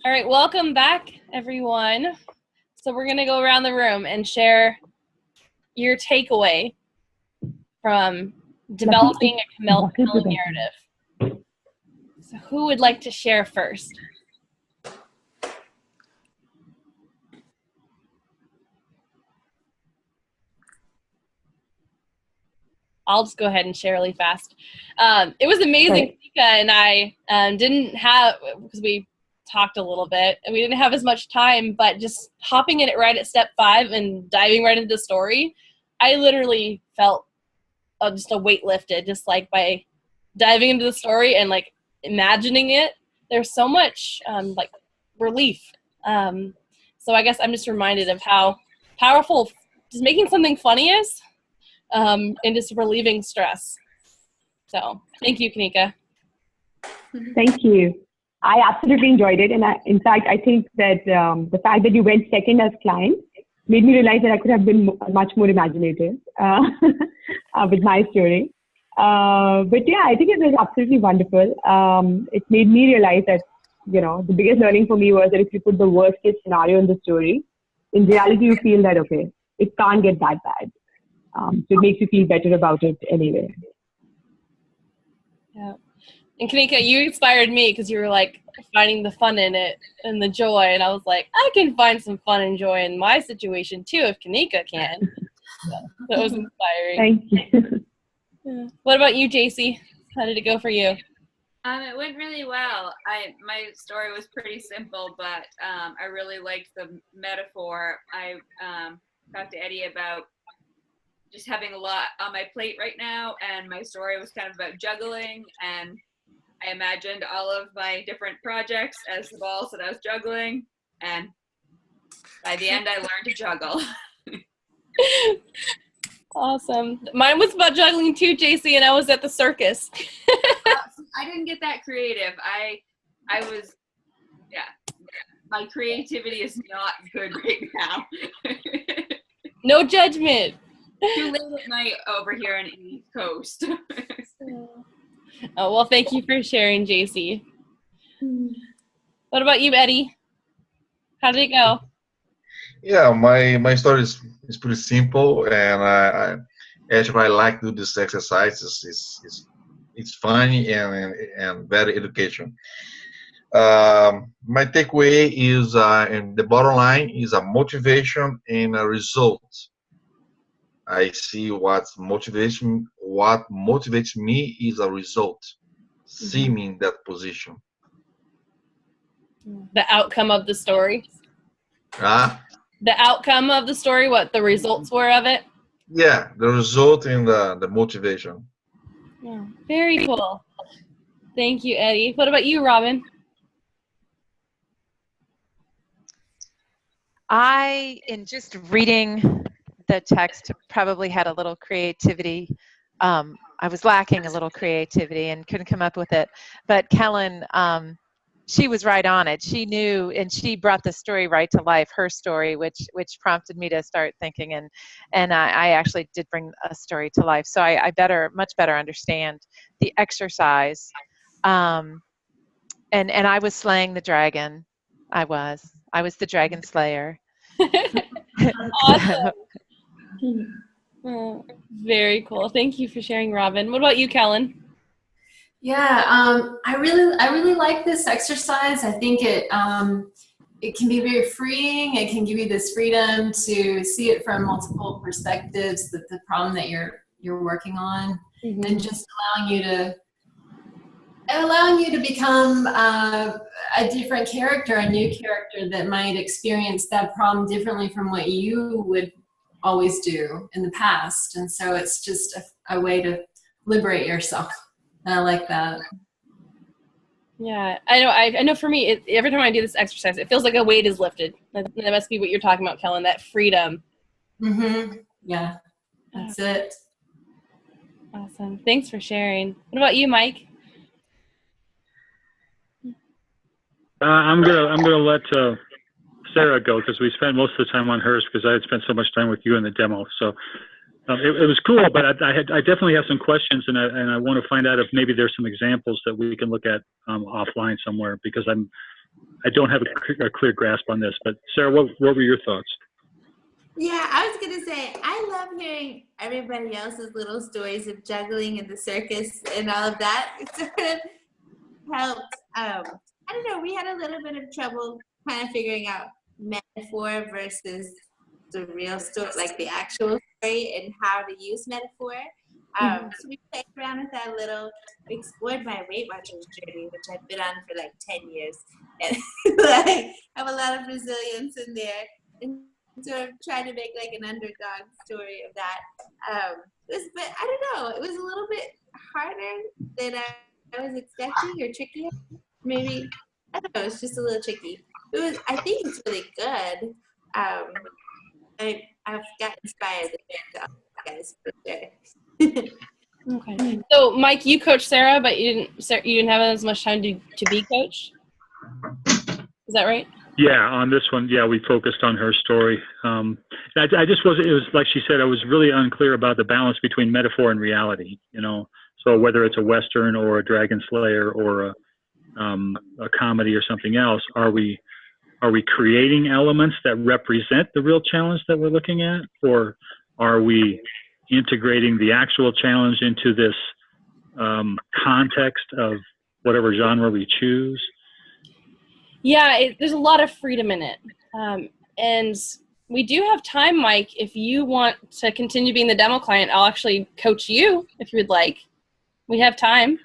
All right, welcome back, everyone. So we're going to go around the room and share your takeaway from developing a compelling narrative. So who would like to share first? I'll just go ahead and share really fast. It was amazing. Kanika and I didn't have, because we talked a little bit, and we didn't have as much time, but just hopping in it right at step 5 and diving right into the story, I literally felt just a weight lifted, just like by diving into the story and like imagining it. There's so much like relief. So I guess I'm just reminded of how powerful just making something funny is. And just relieving stress. So thank you, Kanika. Thank you. I absolutely enjoyed it. And in fact, I think that the fact that you went second as client made me realize that I could have been much more imaginative with my story. But yeah, I think it was absolutely wonderful. It made me realize that, the biggest learning for me was that if you put the worst case scenario in the story, in reality, you feel that, okay, it can't get that bad. So it makes you feel better about it anyway. Yeah. And Kanika, you inspired me because you were like finding the fun in it and the joy. And I was like, I can find some fun and joy in my situation too if Kanika can. So that was inspiring. Thank you. Yeah. What about you, JC? How did it go for you? It went really well. My story was pretty simple, but I really liked the metaphor. I talked to Eddie about just having a lot on my plate right now, and my story was kind of about juggling, and I imagined all of my different projects as the balls that I was juggling, and by the end I learned to juggle. Awesome. Mine was about juggling too, JC, and I was at the circus. I didn't get that creative. I was, my creativity is not good right now. No judgment. Too late at night over here on the East Coast. Oh, well, thank you for sharing, JC. What about you, Eddie? How did it go? Yeah, my story is pretty simple, and I actually like to do this exercise. It's funny and very educational. My takeaway is, and the bottom line is a motivation and a result. I see what motivates me is a result. See me in that position. The outcome of the story. The outcome of the story, what the results were of it? Yeah, the result and the motivation. Yeah, very cool. Thank you, Eddie. What about you, Robin? In just reading the text, probably had a little creativity. I was lacking a little creativity and couldn't come up with it. But Kellen, she was right on it. She knew, and she brought the story right to life, her story, which prompted me to start thinking. And I actually did bring a story to life. So I much better understand the exercise. And I was slaying the dragon. I was the dragon slayer. Awesome. Oh, very cool. Thank you for sharing, Robin. What about you, Kellen? Yeah, I really like this exercise. I think it can be very freeing. It can give you this freedom to see it from multiple perspectives, the problem that you're working on, and just allowing you to become a different character, a new character that might experience that problem differently from what you would always do in the past. And so it's just a way to liberate yourself. I like that. Yeah, I know for me, every time I do this exercise, it feels like a weight is lifted. That must be what you're talking about, Kellen, that freedom. Yeah, that's it. Awesome. Thanks for sharing. What about you, Mike? I'm gonna let Sarah go because we spent most of the time on hers because I had spent so much time with you in the demo. So it was cool, but I definitely have some questions, and I want to find out if maybe there's some examples that we can look at offline somewhere, because I'm I don't have a clear grasp on this. But Sarah, what were your thoughts? Yeah, I was gonna say I love hearing everybody else's little stories of juggling and the circus and all of that. It sort of helped. I don't know. We had a little bit of trouble kind of figuring out metaphor versus the real story, like the actual story, and how to use metaphor. So we played around with that a little. We explored my Weight Watchers journey, which I've been on for like 10 years, and like have a lot of resilience in there, and sort of trying to make like an underdog story of that. But I don't know. It was a little bit harder than I was expecting, or trickier. Maybe I don't know. It's just a little tricky. I think it's really good. I've got inspired the guys for sure. Okay. So, Mike, you coached Sarah, but you didn't have as much time to be coached. Is that right? Yeah, on this one, yeah, we focused on her story. I just wasn't. It was like she said. I was really unclear about the balance between metaphor and reality. You know, so whether it's a Western or a Dragon Slayer or a comedy or something else, are we creating elements that represent the real challenge that we're looking at, or are we integrating the actual challenge into this context of whatever genre we choose? Yeah, there's a lot of freedom in it. And we do have time, Mike. If you want to continue being the demo client, I'll actually coach you if you would like. We have time.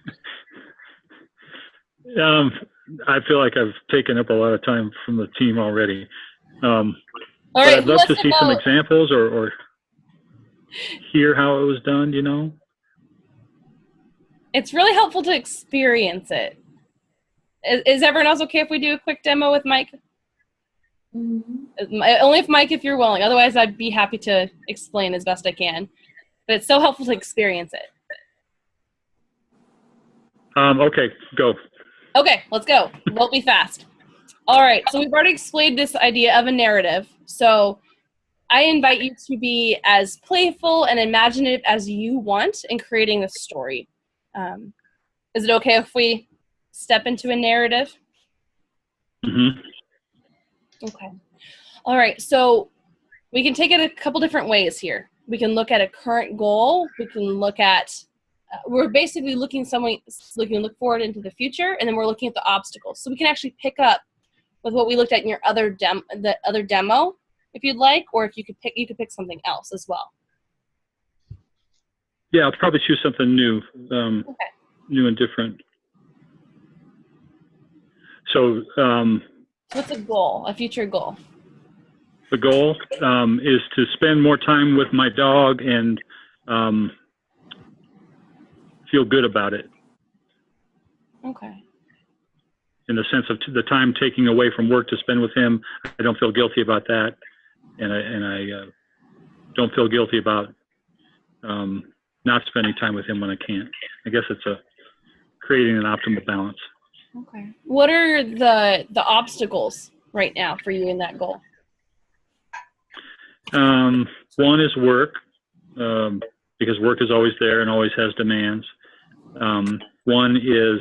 I feel like I've taken up a lot of time from the team already. All right, I'd love to see some examples or hear how it was done, you know? It's really helpful to experience it. Is everyone else okay if we do a quick demo with Mike? Mm-hmm. Only if Mike, if you're willing. Otherwise, I'd be happy to explain as best I can. But it's so helpful to experience it. Okay, go. Okay, let's go. We'll be fast. All right, so we've already explained this idea of a narrative. So I invite you to be as playful and imaginative as you want in creating the story. Is it okay if we step into a narrative? Mm-hmm. Okay. All right, so we can take it a couple different ways here. We can look at a current goal. We can look at we're basically look forward into the future, and then we're looking at the obstacles. So we can actually pick up with what we looked at in your other demo, if you'd like, or if you could pick something else as well. Yeah, I'll probably choose something new, Okay. New and different. So, what's a goal? A future goal? The goal is to spend more time with my dog and feel good about it. Okay. In the sense of the time taking away from work to spend with him, I don't feel guilty about that, and I don't feel guilty about not spending time with him when I can't. I guess it's creating an optimal balance. Okay. What are the obstacles right now for you in that goal? One is work, because work is always there and always has demands. One is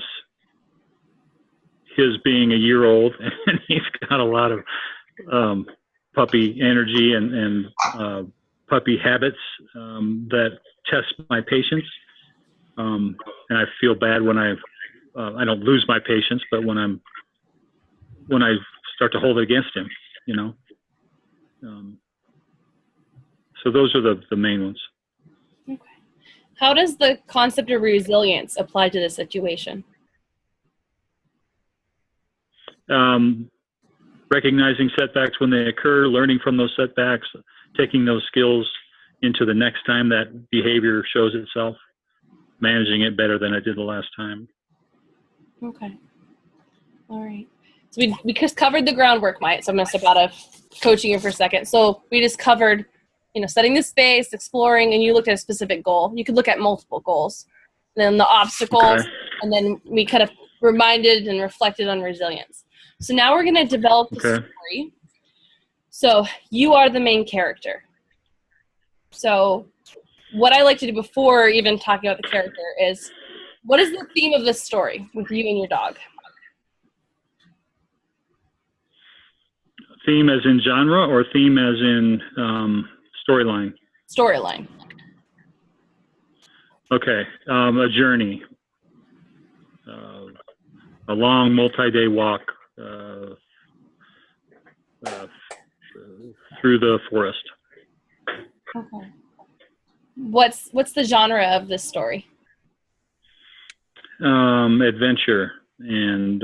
his being a year old, and he's got a lot of puppy energy and puppy habits that test my patience. And I feel bad when I don't lose my patience, but when I start to hold it against him, you know. So those are the main ones. Okay. How does the concept of resilience apply to this situation? Recognizing setbacks when they occur, learning from those setbacks, taking those skills into the next time that behavior shows itself, managing it better than I did the last time. Okay. All right. So we just covered the groundwork, Mike. So I'm going to step out of coaching you for a second. So we just covered, setting the space, exploring, and you looked at a specific goal. You could look at multiple goals. Then the obstacles, okay. And then we kind of reminded and reflected on resilience. So now we're going to develop the story. So you are the main character. So what I like to do before even talking about the character is, what is the theme of this story with you and your dog? Theme as in genre or theme as in storyline? Storyline. Okay, a journey, a long multi-day walk through the forest. Okay. What's the genre of this story? Adventure and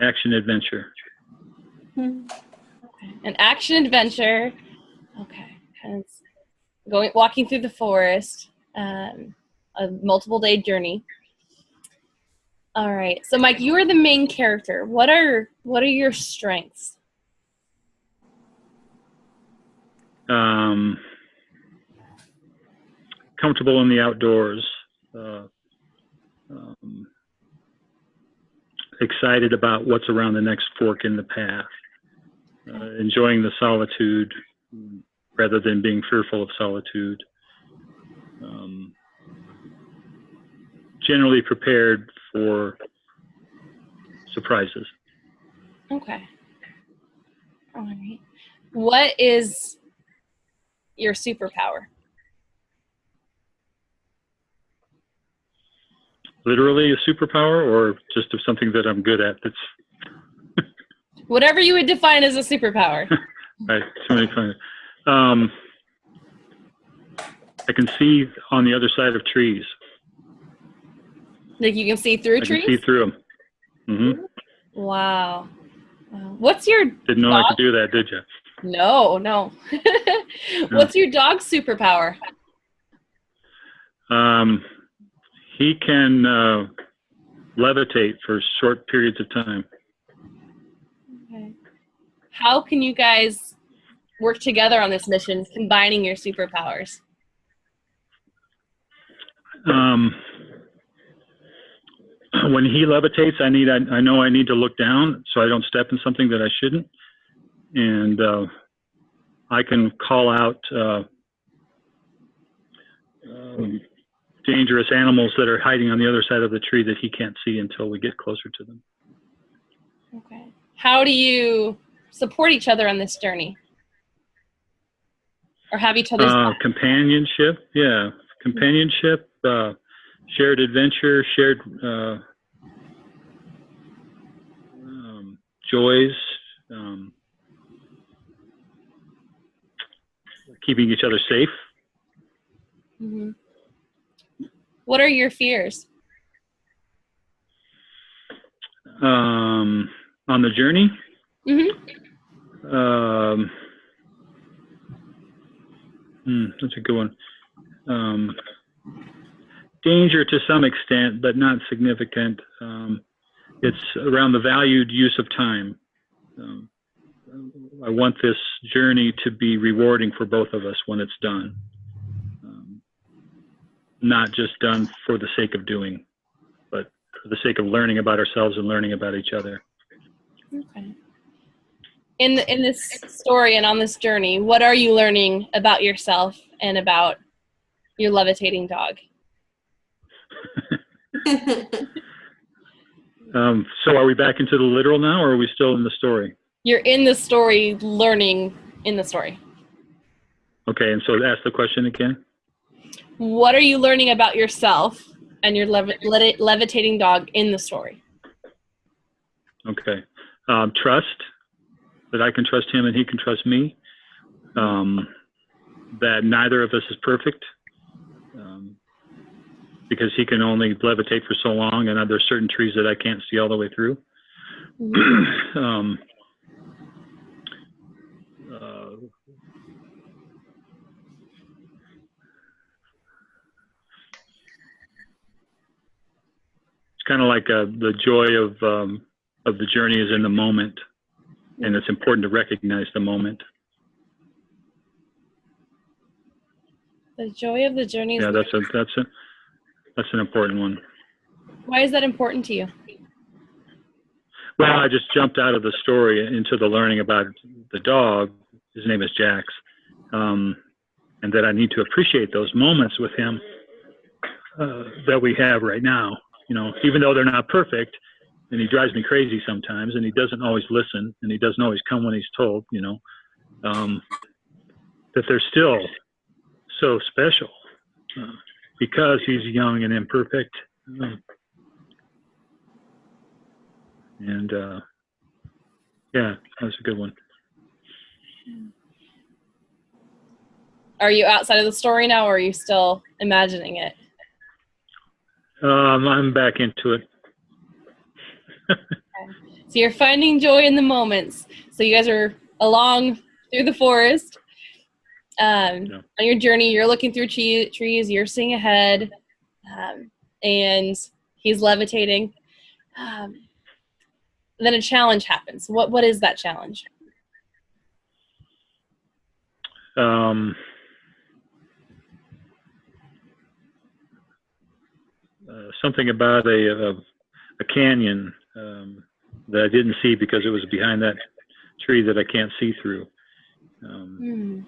action adventure. Okay. An action adventure. Okay. And it's walking through the forest, a multiple day journey. All right. So Mike, you are the main character. What are your strengths? Comfortable in the outdoors. Excited about what's around the next fork in the path. Enjoying the solitude rather than being fearful of solitude. Generally prepared for surprises. Okay. All right. What is your superpower? Literally a superpower, or just something that I'm good at? That's whatever you would define as a superpower. Right. Somebody find it. I can see on the other side of trees. Like you can see through trees? I can see through them. Mm-hmm. Wow. What's your Didn't know I could do that, did you? No. What's your dog's superpower? He can levitate for short periods of time. Okay. How can you guys work together on this mission, combining your superpowers? When he levitates, I know I need to look down so I don't step in something that I shouldn't, and I can call out dangerous animals that are hiding on the other side of the tree that he can't see until we get closer to them. Okay. How do you support each other on this journey? Or have each other's companionship, yeah. Companionship, shared adventure, shared joys, keeping each other safe. Mm-hmm. What are your fears? On the journey? Mm-hmm. That's a good one. Danger to some extent, but not significant. It's around the valued use of time. I want this journey to be rewarding for both of us when it's done. Not just done for the sake of doing, but for the sake of learning about ourselves and learning about each other. Okay. In this story and on this journey, what are you learning about yourself and about your levitating dog? So are we back into the literal now, or are we still in the story? You're in the story, learning in the story. Okay, and so ask the question again. What are you learning about yourself and your levitating dog in the story? Okay. Trust, that I can trust him and he can trust me. That neither of us is perfect. Because he can only levitate for so long, and there's certain trees that I can't see all the way through. Mm-hmm. It's kind of like the joy of the journey is in the moment, and it's important to recognize the moment. The joy of the journey is that's an important one. Why is that important to you? Well, I just jumped out of the story into the learning about the dog. His name is Jax. And that I need to appreciate those moments with him that we have right now. You know, even though they're not perfect, and he drives me crazy sometimes, and he doesn't always listen, and he doesn't always come when he's told, you know, that they're still so special because he's young and imperfect. Yeah, that's a good one. Are you outside of the story now, or are you still imagining it? I'm back into it. So you're finding joy in the moments. So you guys are along through the forest. On your journey, you're looking through trees, you're seeing ahead, and he's levitating. Then a challenge happens. What is that challenge? Something about a canyon that I didn't see because it was behind that tree that I can't see through. And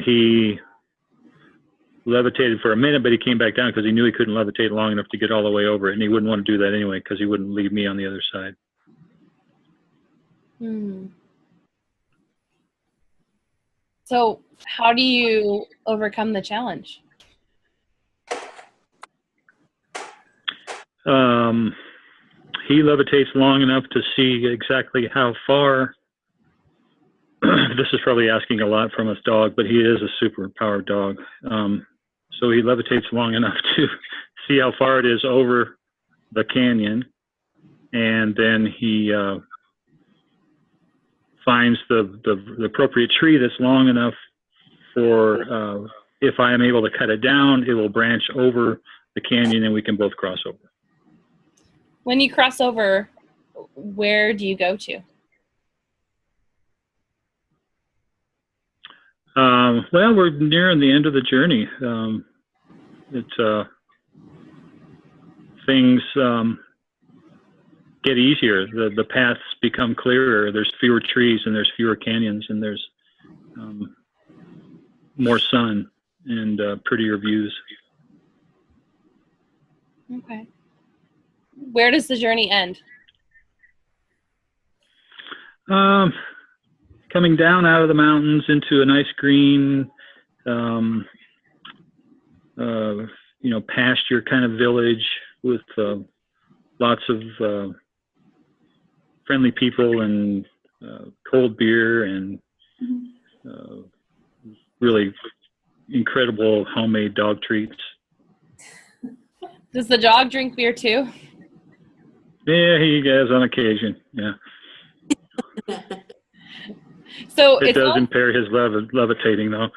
he levitated for a minute, but he came back down because he knew he couldn't levitate long enough to get all the way over it, and he wouldn't want to do that anyway because he wouldn't leave me on the other side. So how do you overcome the challenge? He levitates long enough to see exactly how far. This is probably asking a lot from his dog, but he is a super powered dog. So he levitates long enough to see how far it is over the canyon, and then he finds the appropriate tree that's long enough for if I am able to cut it down, it will branch over the canyon and we can both cross over. When you cross over, where do you go to? Well, we're nearing the end of the journey. Things get easier. The paths become clearer. There's fewer trees and there's fewer canyons and there's more sun and prettier views. Okay. Where does the journey end? Coming down out of the mountains into a nice green, pasture kind of village with lots of friendly people and cold beer and really incredible homemade dog treats. Does the dog drink beer too? Yeah, he does on occasion. Yeah. So it does impair his levitating, though.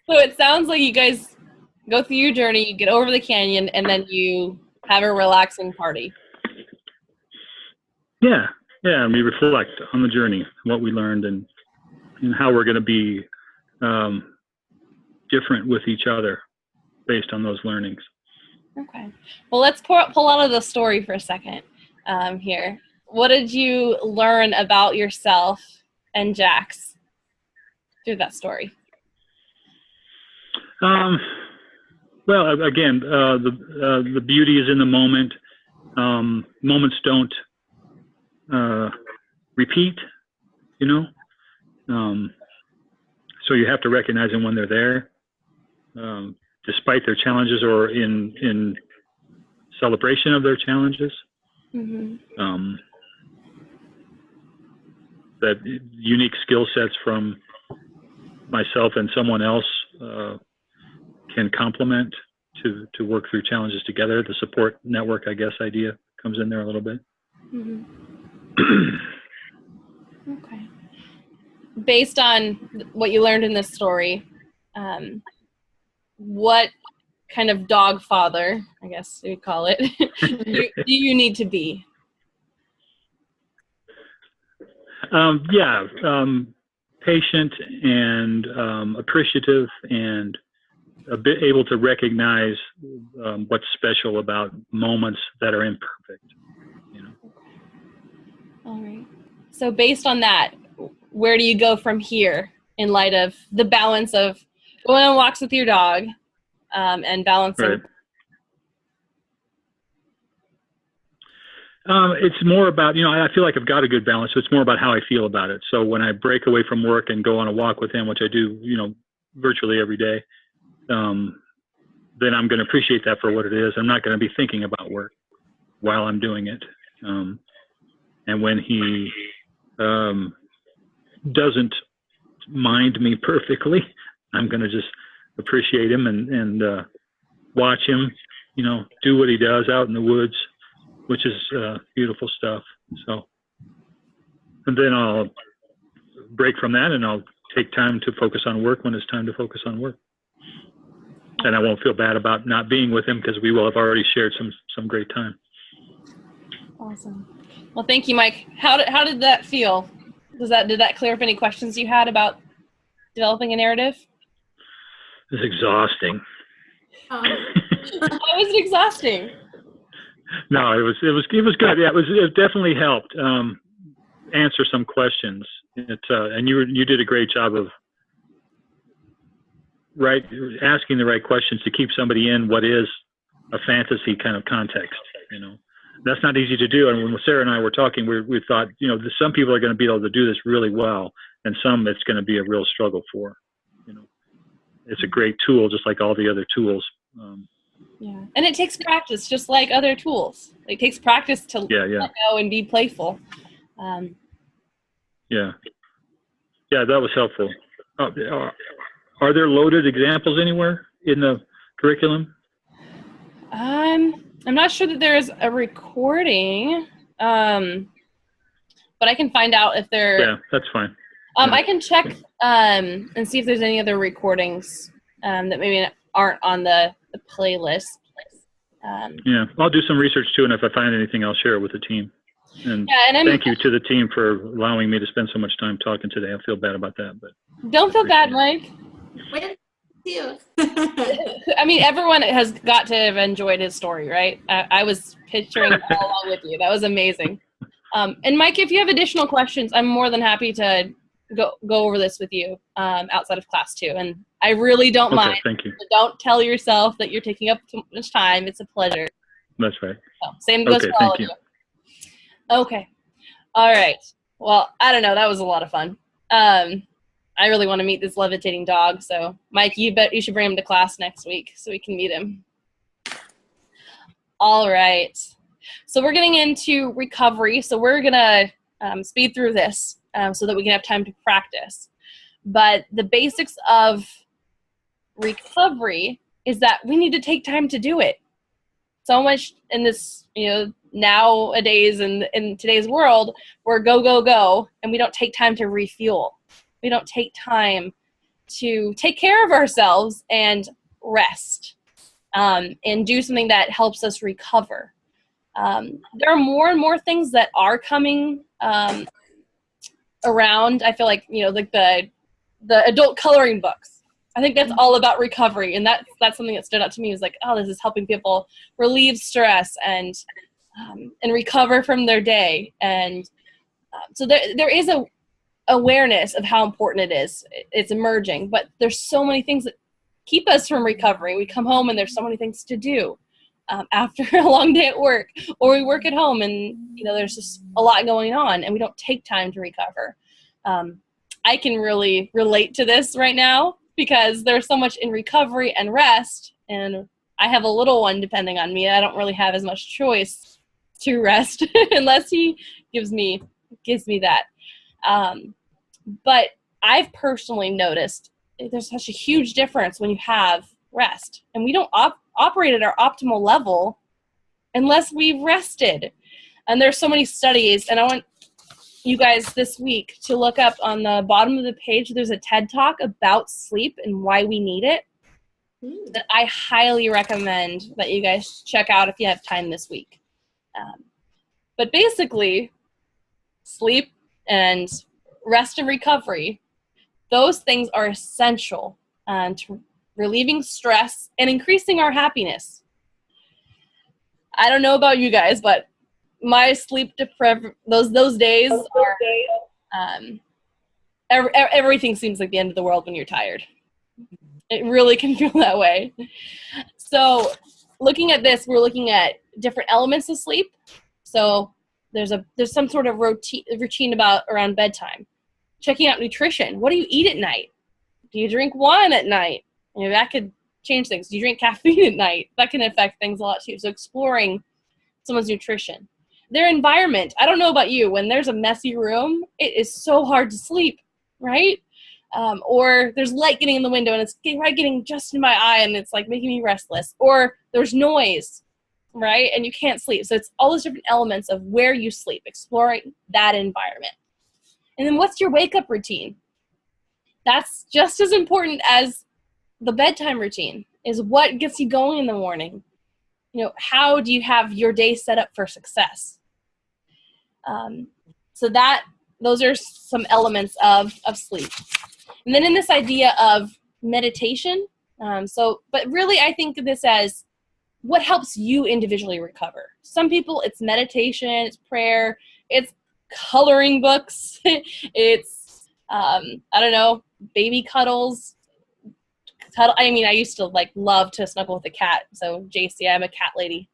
So it sounds like you guys go through your journey, you get over the canyon, and then you have a relaxing party. Yeah, and we reflect on the journey, what we learned, and how we're going to be different with each other based on those learnings. Okay. Well, let's pull out of the story for a second here. What did you learn about yourself and Jax through that story? Well, again, the beauty is in the moment. Moments don't repeat, so you have to recognize them when they're there, despite their challenges or in celebration of their challenges. Mm-hmm. That unique skill sets from myself and someone else can complement to work through challenges together. The support network, I guess, idea comes in there a little bit. Mm-hmm. Okay. Based on what you learned in this story, what kind of dog father, I guess you would call it, do you need to be? Patient and appreciative and a bit able to recognize what's special about moments that are imperfect. All right. So based on that, where do you go from here in light of the balance of going on walks with your dog and balancing? Right. It's more about, I feel like I've got a good balance, so it's more about how I feel about it. So when I break away from work and go on a walk with him, which I do, virtually every day, then I'm going to appreciate that for what it is. I'm not going to be thinking about work while I'm doing it. And when he doesn't mind me perfectly, I'm going to just appreciate him and watch him, do what he does out in the woods, which is beautiful stuff. So, and then I'll break from that and I'll take time to focus on work when it's time to focus on work. And I won't feel bad about not being with him because we will have already shared some great time. Awesome. Well, thank you, Mike. How did that feel? Did that clear up any questions you had about developing a narrative? It's exhausting. How was it exhausting? No, it was good. Yeah, it definitely helped answer some questions. And you did a great job of asking the right questions to keep somebody in what is a fantasy kind of context. That's not easy to do. And when Sarah and I were talking, we thought, some people are going to be able to do this really well, and some it's going to be a real struggle for. It's a great tool, just like all the other tools. Yeah, and it takes practice, just like other tools. It takes practice to let go and be playful. Yeah, that was helpful. Are there loaded examples anywhere in the curriculum? I'm not sure that there is a recording, but I can find out if there. Yeah, that's fine. I can check and see if there's any other recordings that maybe aren't on the playlist. Yeah, I'll do some research too, and if I find anything, I'll share it with the team. And thank you to the team for allowing me to spend so much time talking today. I feel bad about that, but don't feel bad, Mike. Thank you. I mean, everyone has got to have enjoyed his story, right? I was picturing it all along with you. That was amazing. And Mike, if you have additional questions, I'm more than happy to go over this with you outside of class too. And I really don't mind. Thank you. So don't tell yourself that you're taking up too much time. It's a pleasure. That's right. So, same goes for all of you. Okay. All right. Well, I don't know. That was a lot of fun. I really want to meet this levitating dog. So, Mike, you should bring him to class next week so we can meet him. All right. So we're getting into recovery. So we're going to speed through this so that we can have time to practice. But the basics of recovery is that we need to take time to do it. So much in this, nowadays in today's world, we're go, go, go, and we don't take time to refuel. We don't take time to take care of ourselves and rest and do something that helps us recover. There are more and more things that are coming around. I feel like, like the adult coloring books. I think that's all about recovery, and that's something that stood out to me. Was like, oh, this is helping people relieve stress and recover from their day. And so there is a awareness of how important it is. It's emerging, but there's so many things that keep us from recovery. We come home and there's so many things to do after a long day at work, or we work at home and there's just a lot going on and we don't take time to recover. I can really relate to this right now because there's so much in recovery and rest, and I have a little one depending on me. I don't really have as much choice to rest unless he gives me that. But I've personally noticed there's such a huge difference when you have rest, and we don't operate at our optimal level unless we've rested. And there's so many studies, and I want you guys this week to look up on the bottom of the page. There's a TED Talk about sleep and why we need it that I highly recommend that you guys check out if you have time this week. But basically, sleep and rest and recovery, those things are essential to relieving stress and increasing our happiness. I don't know about you guys, but my sleep those days are everything seems like the end of the world when you're tired. It really can feel that way. So looking at this, we're looking at different elements of sleep. So There's some sort of routine around bedtime. Checking out nutrition. What do you eat at night? Do you drink wine at night? That could change things. Do you drink caffeine at night? That can affect things a lot too. So exploring someone's nutrition. Their environment. I don't know about you. When there's a messy room, it is so hard to sleep, right? Or there's light getting in the window and it's getting just in my eye and it's like making me restless. Or there's noise, right? And you can't sleep. So it's all those different elements of where you sleep, exploring that environment. And then what's your wake-up routine? That's just as important as the bedtime routine, is what gets you going in the morning. How do you have your day set up for success? So those are some elements of sleep. And then in this idea of meditation, but really I think of this as what helps you individually recover. Some people, it's meditation, it's prayer, it's coloring books, it's, I don't know, baby cuddles. I mean, I used to love to snuggle with a cat. So JC, I'm a cat lady,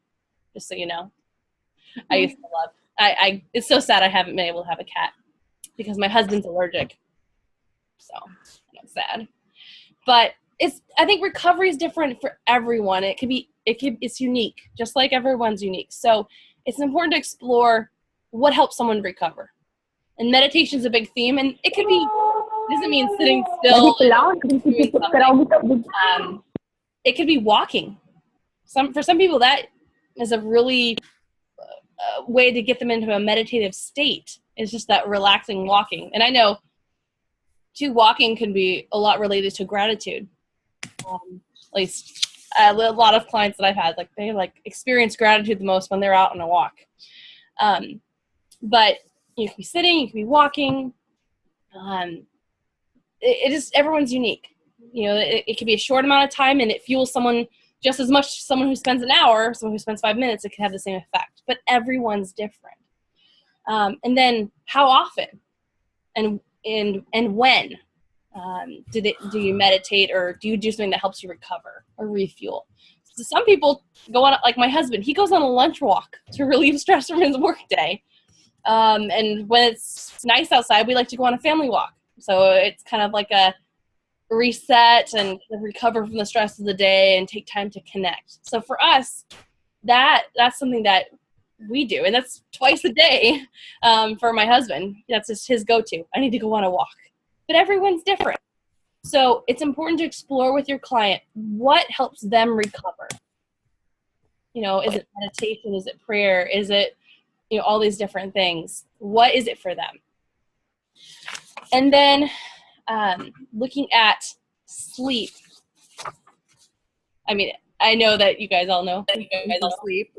just so you know. I used to love, it's so sad I haven't been able to have a cat because my husband's allergic. So that's sad. But I think recovery is different for everyone. It's unique, just like everyone's unique. So it's important to explore what helps someone recover. And meditation is a big theme, and it could be, doesn't mean sitting still. It could be walking. For some people, that is a really way to get them into a meditative state. It's just that relaxing walking. And I know, too, walking can be a lot related to gratitude. At least a lot of clients that I've had, they experience gratitude the most when they're out on a walk. But you can be sitting, you can be walking. Everyone's unique. It could be a short amount of time and it fuels someone just as much. Someone who spends an hour, someone who spends 5 minutes, it can have the same effect. But everyone's different. And then how often and when do you meditate, or do you do something that helps you recover or refuel? So some people go on, like my husband, he goes on a lunch walk to relieve stress from his work day. And when it's nice outside, we like to go on a family walk. So it's kind of like a reset and recover from the stress of the day and take time to connect. So for us, that's something that we do. And that's twice a day for my husband. That's just his go-to. I need to go on a walk. But everyone's different. So it's important to explore with your client what helps them recover. Is it meditation? Is it prayer? Is it, all these different things? What is it for them? And then looking at sleep. I mean, I know that you guys all know sleep.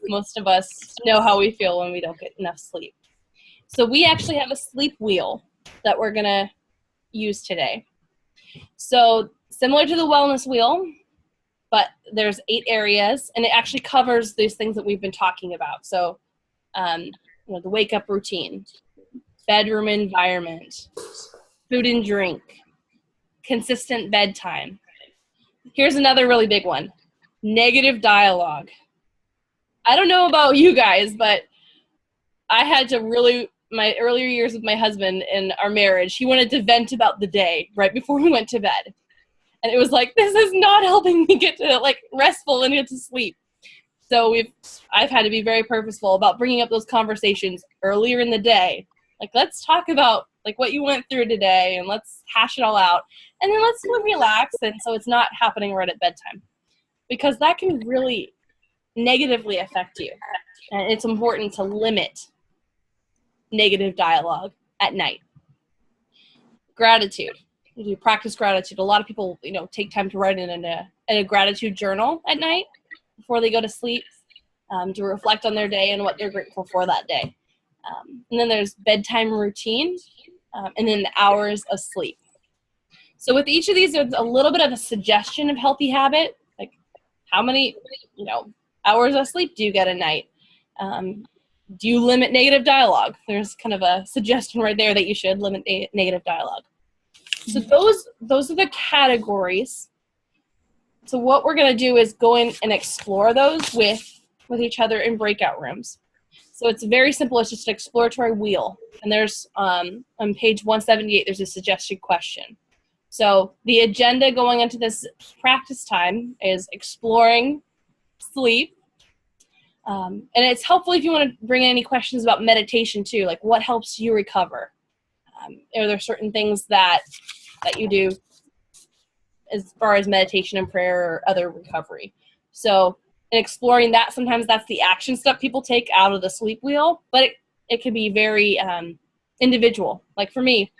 Most of us know how we feel when we don't get enough sleep. So we actually have a sleep wheel that we're going to use today. So similar to the wellness wheel, but there's 8 areas, and it actually covers these things that we've been talking about. So, the wake-up routine, bedroom environment, food and drink, consistent bedtime. Here's another really big one, negative dialogue. I don't know about you guys, but I had to my earlier years with my husband in our marriage, he wanted to vent about the day right before we went to bed. And it was this is not helping me get to restful and get to sleep. So I've had to be very purposeful about bringing up those conversations earlier in the day. Let's talk about what you went through today and let's hash it all out. And then let's relax. And so it's not happening right at bedtime, because that can really negatively affect you. And it's important to limit negative dialogue at night. Gratitude. You practice gratitude. A lot of people, take time to write in a gratitude journal at night before they go to sleep, to reflect on their day and what they're grateful for that day. And then there's bedtime routine, and then the hours of sleep. So with each of these, there's a little bit of a suggestion of healthy habit, how many, hours of sleep do you get a night? Do you limit negative dialogue? There's kind of a suggestion right there that you should limit negative dialogue. So those are the categories. So what we're going to do is go in and explore those with each other in breakout rooms. So it's very simple. It's just an exploratory wheel. And there's, on page 178, there's a suggested question. So the agenda going into this practice time is exploring sleep. And it's helpful if you want to bring in any questions about meditation too, like what helps you recover. Are there certain things that you do as far as meditation and prayer or other recovery? So in exploring that, sometimes that's the action step people take out of the sleep wheel, but it can be very individual. Like for me,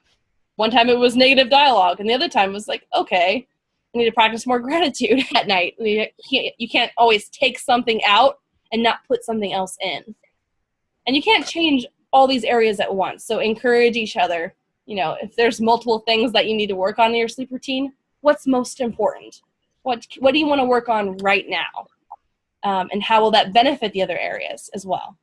one time it was negative dialogue, and the other time was like, okay, I need to practice more gratitude at night. You can't always take something out and not put something else in. And you can't change all these areas at once. So encourage each other. You know, if there's multiple things that you need to work on in your sleep routine, what's most important? What do you want to work on right now? And how will that benefit the other areas as well?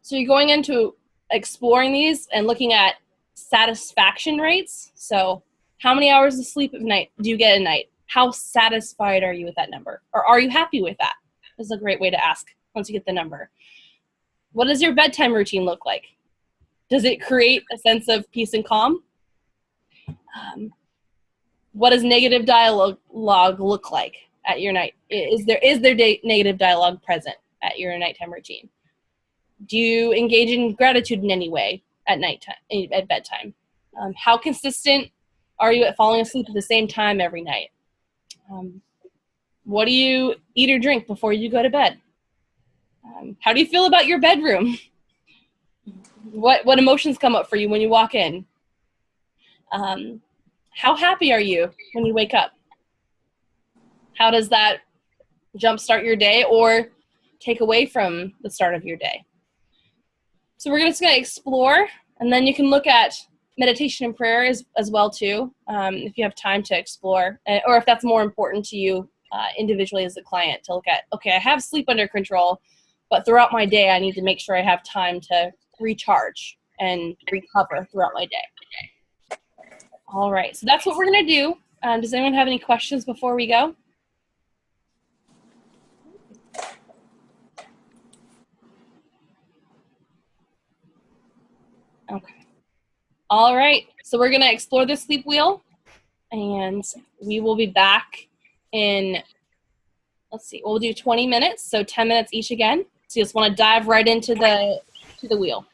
So you're going into exploring these and looking at satisfaction rates. So how many hours of sleep at night do you get a night? How satisfied are you with that number? Or are you happy with that? This is a great way to ask once you get the number. What does your bedtime routine look like? Does it create a sense of peace and calm? What does negative dialogue look like at your night? Is there negative dialogue present at your nighttime routine? Do you engage in gratitude in any way at bedtime? How consistent are you at falling asleep at the same time every night? What do you eat or drink before you go to bed? How do you feel about your bedroom? What emotions come up for you when you walk in? How happy are you when you wake up? How does that jumpstart your day or take away from the start of your day? So we're just going to explore, and then you can look at meditation and prayer as well too, if you have time to explore, or if that's more important to you individually as a client, to look at, okay, I have sleep under control, but throughout my day I need to make sure I have time to recharge and recover throughout my day. All right, so that's what we're going to do. Does anyone have any questions before we go? Okay. All right, so we're going to explore the sleep wheel, and we will be back in, let's see, we'll do 20 minutes, so 10 minutes each again. So you just want to dive right into the wheel.